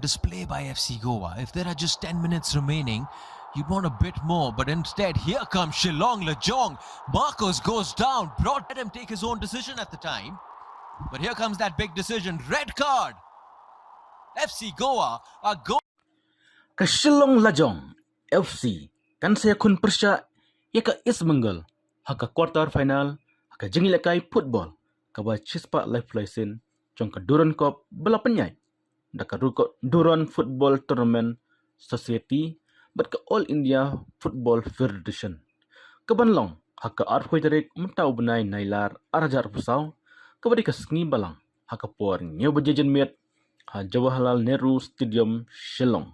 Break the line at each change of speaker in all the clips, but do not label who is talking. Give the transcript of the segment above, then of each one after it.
display by FC Goa. If there are just 10 minutes remaining, you'd want a bit more, but instead here comes Shillong Lajong. Marcos goes down, let him take his own decision at the time, but here comes that big decision. Red card. FC Goa are
Ke Shillong Lajong FC kan saya kun persya ya ke East Bengal haka quarter final haka jengilakai football kaba chispa life lesson jong ke Duran Cup bela penyai daka rukot Duran Football Tournament Society bat ke All India Football Federation kebanlong haka arhoiterik mentau benai nailar arajar pusau kabadi ke sengi balang haka por nyo bejejen miet ha Jawaharlal Nehru Stadium Shillong.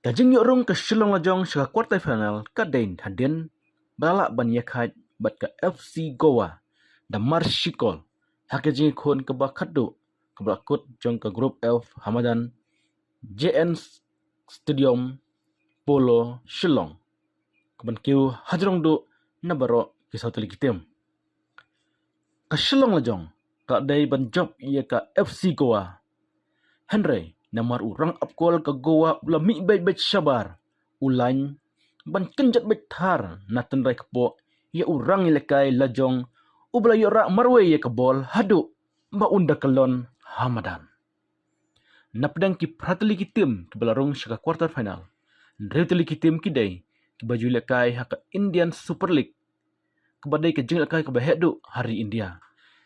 Kajing yorong ke Shillong Lajong sa quarter final kadain hadin balak ban yakhat bat ke FC Goa da Marshikol hakajing khon ke bakadu ke bakut jong ke group F Hamadan JN Stadium Polo Shillong keban kiu hajrong du nabaro kisau telikitim ke Shillong Lajong kadai ban job ia ke FC Goa Henry namar urang apkol ke Goa ula mi baik-baik sabar ulan ban kenjat baik thar natan rai kepo ya urang ilekai Lajong ubla yora marwe ya kebol hadu ba unda kelon Hamadan napdang ki prateli ki tim ke belarung syaka quarter final reteli ki tim kidai ke baju lekai hak Indian Super League ke badai ke jing lekai ke bahedu hari India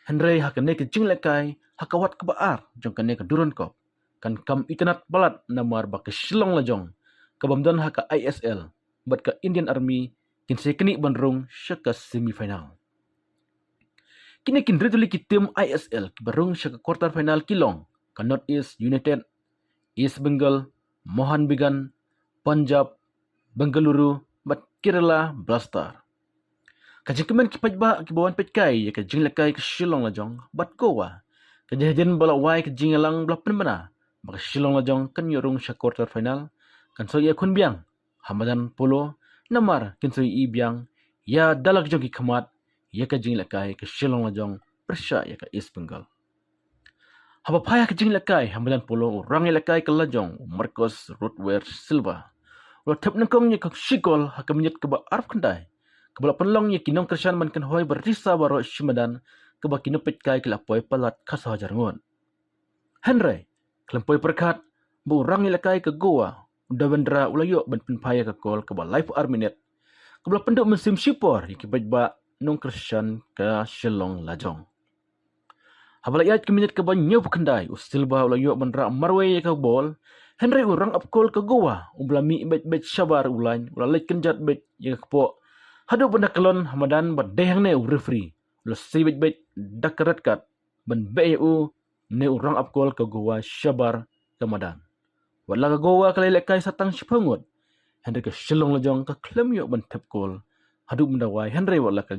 Henry hak ne ke jing lekai hakawat ke baar jong kane ke Duran Cup kan kam ikanat balat namar ba ke Shillong Lajong kabamdan haka ISL bat ke Indian Army kin sekeni bandrung syaka semifinal kini kin retuli ki tim ISL ki barung syaka quarter final kilong ke North East United, East Bengal, Mohan Bagan, Punjab, Bengaluru bat Kerala Blaster kajingkemen ki pajba ki bawan petkai ya ke jinglakai ke Shillong Lajong bat Goa kejadian bala wai ke jingalang bla penbana maka Shillong Lajong kan yorong sya quarter final kan so ya kun biang Hamadan Polo namar kin so i biang ya dalak jong ki khamat ya ka jing lakai ke Shillong Lajong persya ya ka East Bengal haba phaya ke jing lakai Hamadan Polo rang lakai ke Lajong Marcos Rodwer Silva lo thep nangkong ya ka Shigol ha ka minyet ke ba arf khandai ke bala penlong ya kinong kersan man kan hoi berrisa baro Shimadan ke ba kinopet kai ke lapoi palat khasa jarngon Henry Kelampoi perkat, burang ilakai ke Goa, unda bendera ulayo ban penpaya ke kol ke ba live arminet. Kebala penduk musim sipor yang kibajba nung kersan ke Shillong Lajong. Habalayat keminit ke ba nyob kendai, ustilba ulayo bendera marwe ke bol, Henry urang apkol ke Goa, ublami bet sabar ulan, ulalait kenjat bet ya kepo. Hadu benda kelon Hamadan ba dehang ne referee, ulah si bet dakarat kat, ban BEU ne urang apkol ke Goa Syabar Ramadan. Wala ke Goa kalailekai satang sipangut. Henry ke Shillong Lajong ke klem yok ban tepkol. Hadu mendawai Henry wala ke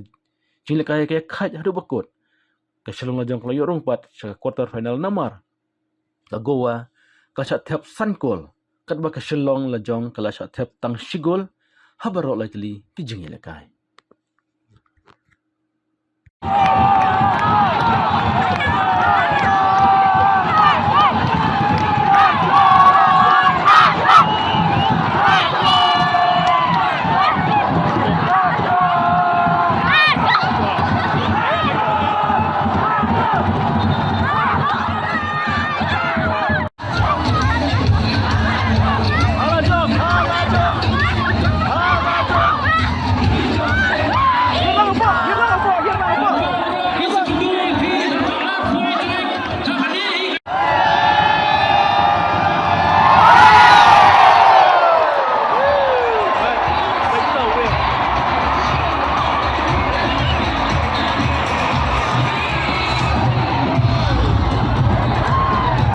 jinglekai ke khat hadu bakut. Ke Shillong Lajong kalau yok rongpat sa quarter final namar. Ke Goa ke sat tep sankol. Kat ba ke Shillong Lajong kala sat tep tang sigol habarok lai teli ke jinglekai.